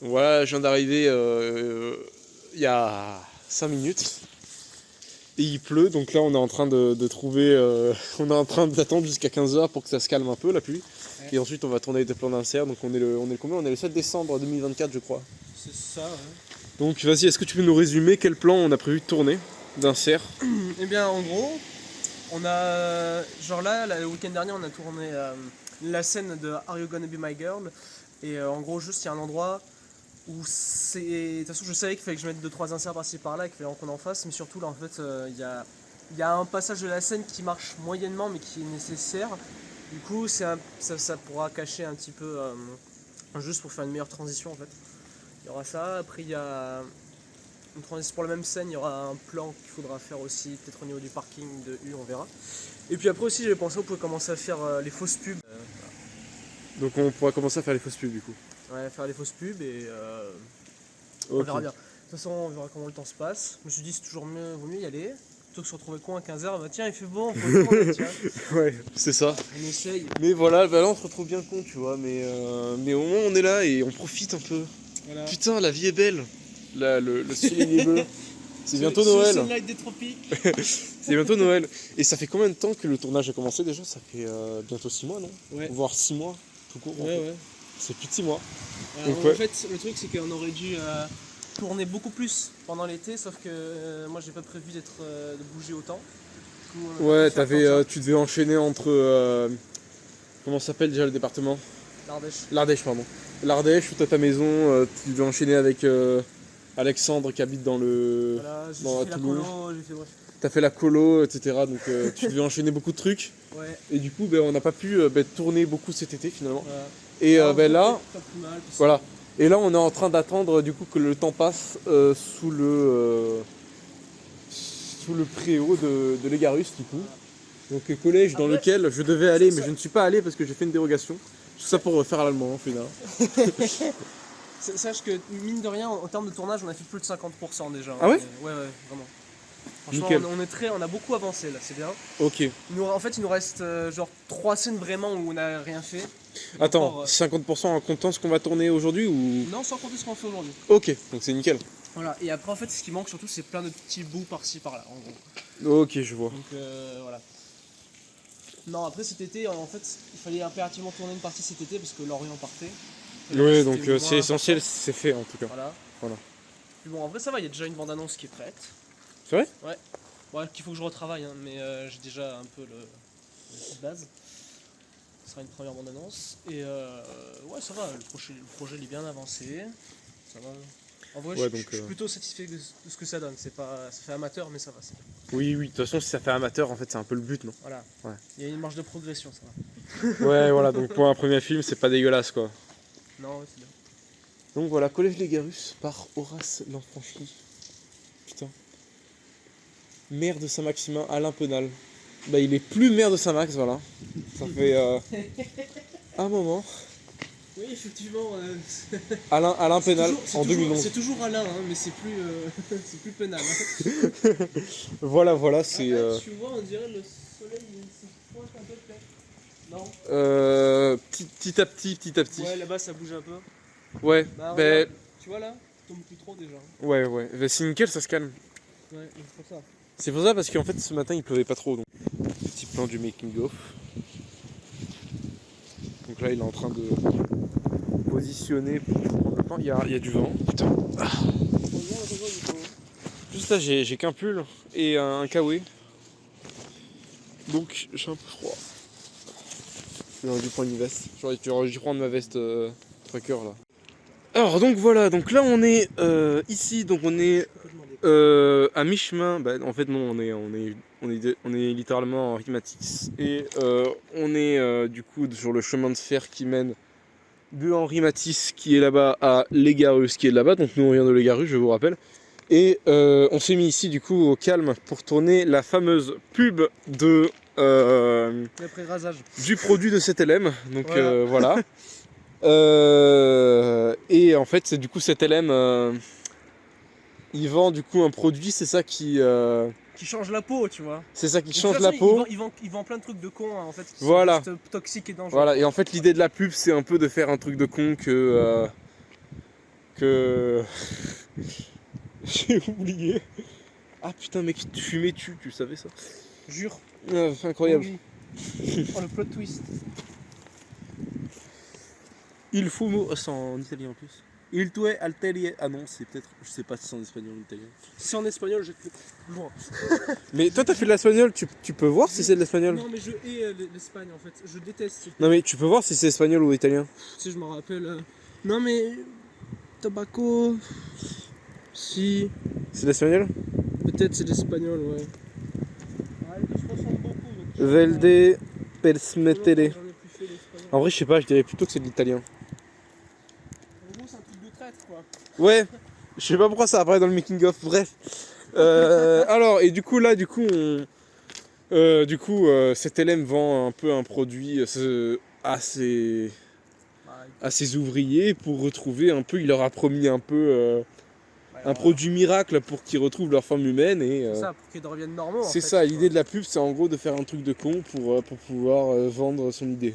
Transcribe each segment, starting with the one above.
Voilà, je viens d'arriver il y a 5 minutes. Et il pleut, donc là on est en train de trouver... on est en train d'attendre jusqu'à 15h pour que ça se calme un peu la pluie. Ouais. Et ensuite on va tourner des plans d'insert, donc on est le combien? On est le 7 décembre 2024 je crois. C'est ça, ouais. Donc vas-y, est-ce que tu peux nous résumer quel plan on a prévu de tourner d'insert? Eh bien, en gros, on a. Genre là, le week-end dernier, on a tourné la scène de Are You Gonna Be My Girl. Et en gros, juste il y a un endroit où c'est. De toute façon, je savais qu'il fallait que je mette 2-3 inserts par-ci par-là et qu'il fallait qu'on en fasse. Mais surtout, là, en fait, il y a un passage de la scène qui marche moyennement, mais qui est nécessaire. Du coup, ça pourra cacher un petit peu. Juste pour faire une meilleure transition, en fait. Il y aura ça. Après, il y a. Une transition pour la même scène, il y aura un plan qu'il faudra faire aussi, peut-être au niveau du parking de U, on verra. Et puis après aussi, j'avais pensé, on pouvait commencer à faire les fausses pubs. Donc on pourra commencer à faire les fausses pubs du coup. Ouais, faire les fausses pubs et on Ok. verra bien. De toute façon, on verra comment le temps se passe. Je me suis dit, c'est toujours mieux, vaut mieux y aller. Plutôt que se retrouver con à 15h, bah tiens, il fait bon, faut le tourner, tiens. Ouais, c'est ça. On essaye. Mais voilà, bah là on se retrouve bien con, tu vois, mais au moins on est là et on profite un peu. Voilà. Putain, la vie est belle. Là, le ciel il est bleu. C'est bientôt Sur le Noël. sunlight des tropiques. C'est bientôt Noël. Et ça fait combien de temps que le tournage a commencé déjà? Ça fait bientôt 6 mois, non? Ouais. Voire 6 mois, tout court. en fait. Ouais. C'est plus de 6 mois. Alors, Donc, ouais. En fait, le truc, c'est qu'on aurait dû tourner beaucoup plus pendant l'été, sauf que moi, j'ai pas prévu de bouger autant. Du coup, on a Ouais, pu faire comme ça. tu devais enchaîner entre... comment ça s'appelle déjà le département? L'Ardèche. L'Ardèche, pardon. L'Ardèche, où t'as ta maison, tu devais enchaîner avec Alexandre qui habite dans le... Voilà, j'ai Bon, à fait la Toulouse. colo, j'ai fait bref. T'as fait la colo, etc. Donc tu devais enchaîner beaucoup de trucs. Ouais, Et du coup, on n'a pas pu tourner beaucoup cet été finalement. voilà. Et Alors, là, pas plus mal, puis voilà. Et là, on est en train d'attendre du coup que le temps passe sous le préau de l'Égarus du coup. Donc collège dans Après, lequel je devais aller, ça- mais je ne suis pas allé parce que j'ai fait une dérogation. Tout ça pour faire l'allemand, finalement. Sache que, mine de rien, en termes de tournage, on a fait plus de 50% déjà. Ah ouais Ouais, vraiment. Franchement, Nickel. on a beaucoup avancé là, c'est bien. Ok. En fait, il nous reste genre 3 scènes vraiment où on n'a rien fait. Et Attends, encore, 50% en comptant ce qu'on va tourner aujourd'hui ou... non, sans compter ce qu'on fait aujourd'hui. Ok, donc c'est nickel. Voilà, et après, en fait, ce qui manque surtout, c'est plein de petits bouts par-ci par-là, en gros. Ok, je vois. Donc voilà. Non, après cet été, en fait, il fallait impérativement tourner une partie cet été parce que Lorient partait. Et Oui, c'était donc moins c'est essentiel, important. c'est fait en tout cas. Voilà. Voilà. Puis bon, en vrai, ça va, il y a déjà une bande-annonce qui est prête. C'est vrai? Ouais. Bon, qu'il faut que je retravaille, hein, mais j'ai déjà un peu la petite base. Ce sera une première bande-annonce. Et ouais, ça va, le projet il est bien avancé. Ça va. En vrai, Ouais, je donc, suis plutôt satisfait de ce que ça donne. C'est pas, ça fait amateur, mais ça va. Oui, de toute façon, si ça fait amateur, en fait, c'est un peu le but, non? Voilà. Ouais. Il y a une marge de progression, ça va. Ouais, voilà, donc pour un premier film, c'est pas dégueulasse, quoi. Non, ouais, c'est bien. Donc voilà, Collège Légarus par Horace Lanfranchi. Putain. Maire de Saint-Maximin, Alain Penal. Bah, il est plus maire de Saint-Max, voilà. Ça fait un moment. Oui, effectivement. Alain Penal, C'est en 2011. C'est toujours Alain, hein, mais c'est plus, c'est plus pénal. Hein. Voilà, c'est... Tu vois, on dirait le soleil il se pointe un peu peut-être. Non. petit à petit. Ouais, là-bas ça bouge un peu. Ouais, Bah, ben... regarde, tu vois là, ça tombe plus trop déjà. Ouais. Ben, c'est nickel, ça se calme. Ouais, c'est pour ça. C'est pour ça, parce qu'en fait, ce matin, il pleuvait pas trop. Donc. Petit plan du making-of. Donc là, il est en train de positionner pour prendre le plan. Il y a du vent. Putain. Ah. Juste là, j'ai qu'un pull et un kawaii. Donc, j'ai un peu froid. J'aurais dû prendre une veste. J'aurais dû prendre ma veste tracker là. Alors, donc voilà. Donc là, on est ici. Donc, on est à mi-chemin. Bah, en fait, non, on est littéralement en Henri-Matisse. Et on est du coup sur le chemin de fer qui mène de Henri-Matisse qui est là-bas à Légarus qui est là-bas. Donc, nous, on vient de Légarus, je vous rappelle. Et on s'est mis ici du coup au calme pour tourner la fameuse pub de L'après-rasage. du produit de cet LM. Donc Voilà. et en fait c'est du coup cet LM il vend du coup un produit, c'est ça qui change la peau, tu vois. c'est ça qui De toute change façon, la peau. Il vend plein de trucs de cons hein, en fait qui Voilà. sont juste toxiques et dangereux. Voilà, et en fait l'idée de la pub c'est un peu de faire un truc de con que que... J'ai oublié. Ah putain mec, tu fumais tu savais ça? Jure. Ah, c'est incroyable. Oui. Oh, le plot twist. Il fumo, oh, c'est en italien en plus. Il tue al terie. Ah non, c'est peut-être, je sais pas si c'est en espagnol ou en italien. Si c'est en espagnol, je te loin. Mais toi t'as fait de l'espagnol, tu peux voir si c'est de l'espagnol? Non, mais je hais l'Espagne en fait. Je déteste. Non mais tu peux voir si c'est espagnol ou italien. Tu sais, je me rappelle. Non, mais. Tobacco. Si. C'est l'espagnol? Peut-être c'est l'espagnol, ouais. Ouais, ils se ressemblent beaucoup. Donc, Velde persmettere. j'en ai plus fait l'espagnol. En vrai je sais pas, je dirais plutôt que c'est de l'italien. En gros, c'est un truc de traître quoi. Ouais, je sais pas pourquoi ça apparaît dans le making of, bref. Alors, et du coup là, cet LM vend un peu un produit à ses ouvriers pour retrouver un peu, il leur a promis un peu un produit miracle pour qu'ils retrouvent leur forme humaine et C'est ça, pour qu'ils reviennent normaux. c'est en fait, ça, quoi. l'idée de la pub c'est en gros de faire un truc de con pour pouvoir vendre son idée.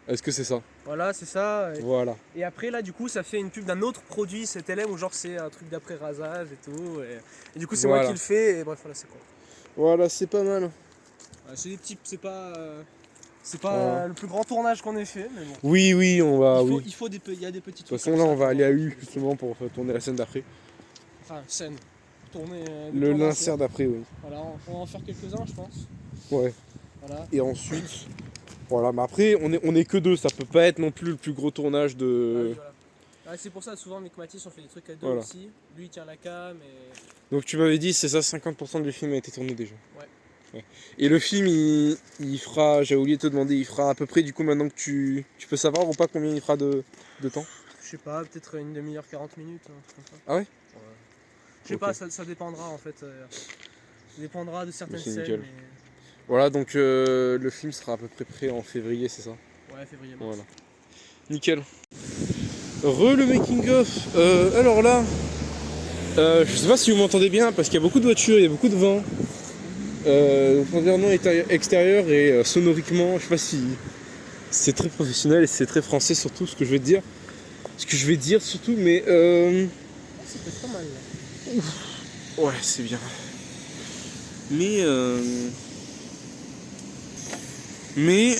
Est-ce que c'est ça? Voilà, c'est ça. Voilà. Et après, là, du coup, ça fait une pub d'un autre produit, cet LM, où genre c'est un truc d'après rasage et tout. Et du coup, c'est moi Voilà. qui le fais. Et bref, voilà, c'est quoi. Voilà, c'est pas mal. C'est des petits. C'est pas le plus grand tournage qu'on ait fait, mais bon. Oui, on va. Oui. Il y a des petits De trucs. toute façon, là, on va aller à U justement pour tourner la scène d'après. Enfin, scène. Tourner. Le l'insert d'après, oui. Voilà, on va en faire quelques-uns, je pense. Ouais. Voilà. Et ensuite, voilà. Mais après, on est que deux. Ça peut pas être non plus le plus gros tournage de. Voilà. Ah, c'est pour ça, souvent, avec Mathis, on fait des trucs à deux Voilà. aussi. Lui, il tient la cam et. Donc tu m'avais dit, c'est ça, 50% du film a été tourné déjà. Ouais. Et le film, il fera, j'ai oublié de te demander, il fera à peu près, du coup, maintenant que tu peux savoir ou pas combien il fera de temps? Je sais pas, peut-être une demi-heure, 40 minutes, un truc comme ça. Ah ouais? Je sais Ok. pas, ça dépendra en fait. Ça dépendra de certaines c'est scènes. nickel. Mais... Voilà, donc le film sera à peu près prêt en février, c'est ça? Ouais, février, mars. Voilà. Nickel. Le making of. Alors là, je sais pas si vous m'entendez bien parce qu'il y a beaucoup de voitures, il y a beaucoup de vent. Donc l'environnement extérieur et sonoriquement, je sais pas si c'est très professionnel et c'est très français surtout ce que je vais te dire. Ce que je vais dire surtout, mais Ça peut être pas mal là. ouais, c'est bien. Mais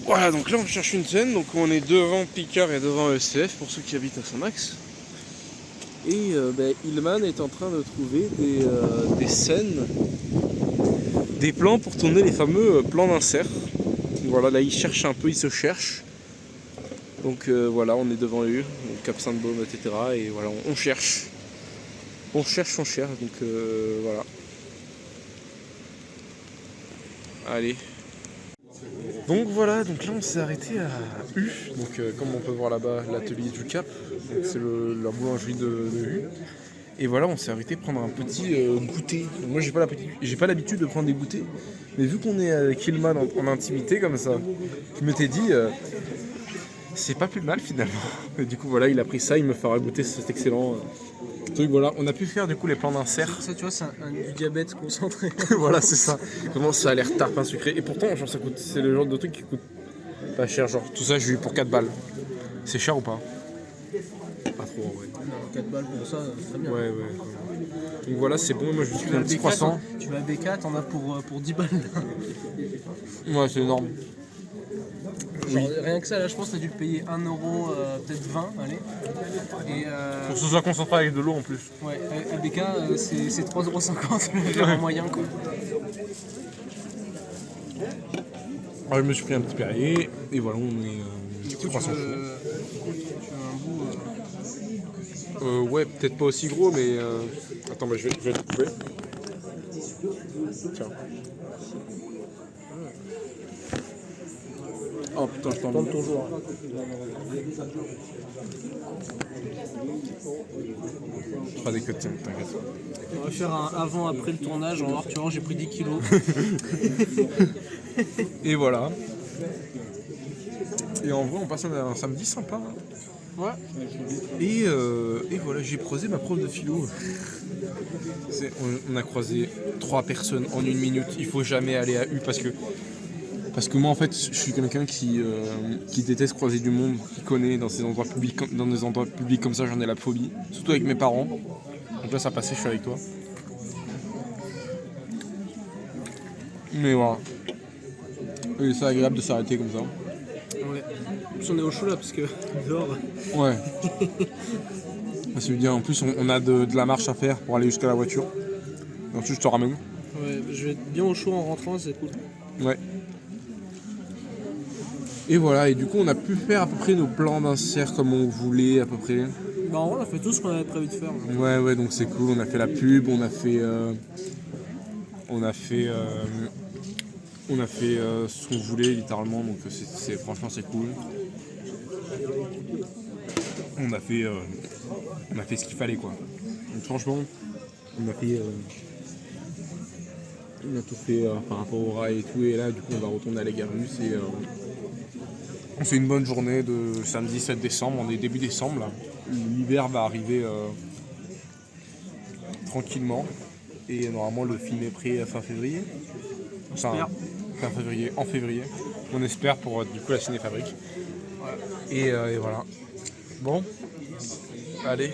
voilà, donc là on cherche une scène, donc on est devant Picard et devant ECF pour ceux qui habitent à Saint-Max. Et Hillman est en train de trouver des scènes, des plans pour tourner les fameux plans d'insert. Voilà, là il cherche un peu, il se cherche. Donc voilà, on est devant eux, Cap Sainte-Baume, etc. Et voilà, on cherche. On cherche, donc voilà. Allez. Donc voilà, donc là on s'est arrêté à U, donc comme on peut voir là-bas l'atelier du Cap, donc c'est la boulangerie de U. Et voilà, on s'est arrêté prendre un petit goûter. Donc moi j'ai pas l'habitude de prendre des goûters, mais vu qu'on est avec Hillman en intimité comme ça, je m'étais dit c'est pas plus mal finalement. Et du coup voilà, il a pris ça, il me fera goûter cet excellent truc. Voilà, on a pu faire du coup les plans d'insert. Ça, tu vois, c'est du diabète concentré. Voilà, c'est ça. Vraiment, ça a l'air tarpin sucré. Et pourtant, genre, ça coûte. C'est le genre de truc qui coûte pas cher. Genre, tout ça, j'ai eu pour 4 balles. C'est cher ou pas? Pas trop, en vrai. 4 balles pour ça, c'est très bien. Ouais. Donc voilà, c'est bon. Moi, je me suis pris un petit croissant. Tu vas à BK, t'en as pour 10 balles. Ouais, c'est énorme. Genre, rien que ça, là, je pense que t'as dû le payer 1€, peut-être 20, allez. Et Pour que ce soit concentré avec de l'eau en plus. ouais, à BK, c'est 3,50€ le verre moyen, quoi. Ouais, je me suis pris un petit Perrier. Et voilà, on est. Du coup, tu croissant veux un bout. Ouais, peut-être pas aussi gros, mais. Attends, bah, je vais te couper. Tiens. Oh putain, je t'en Tente ton jour. Je ferai des cuts, tiens, t'inquiète. On va faire un avant-après le tournage, on va voir, tu vois, j'ai pris 10 kilos. Et voilà. Et en vrai, on passe un samedi sympa. Hein. Ouais. Et voilà, j'ai croisé ma prof de philo. On a croisé 3 personnes en 1 minute. Il faut jamais aller à U parce que Parce que moi en fait je suis quelqu'un qui déteste croiser du monde, qui connaît dans des endroits publics comme ça, j'en ai la phobie. Surtout avec mes parents. Donc là ça passait, je suis avec toi. Mais voilà. Et c'est agréable de s'arrêter comme ça. Ouais. En plus, on est au chaud là parce que dehors. Ouais. C'est bien, en plus on a de la marche à faire pour aller jusqu'à la voiture. Et ensuite je te ramène. Ouais, je vais être bien au chaud en rentrant, c'est cool. Ouais. Et voilà, et du coup on a pu faire à peu près nos plans d'insert comme on voulait à peu près. Bah en vrai, on a fait tout ce qu'on avait prévu de faire. Ouais, donc c'est cool, on a fait la pub, on a fait ce qu'on voulait littéralement, donc franchement c'est cool. On a fait ce qu'il fallait quoi. Donc franchement, on a tout fait par rapport au rail et tout, et là du coup on va retourner à l'Aigarus et c'est une bonne journée de samedi 7 décembre, on est début décembre là. L'hiver va arriver tranquillement et normalement le film est prêt à fin février. Enfin, en février. On espère pour du coup la cinéfabrique. Ouais. Et voilà. Bon, allez.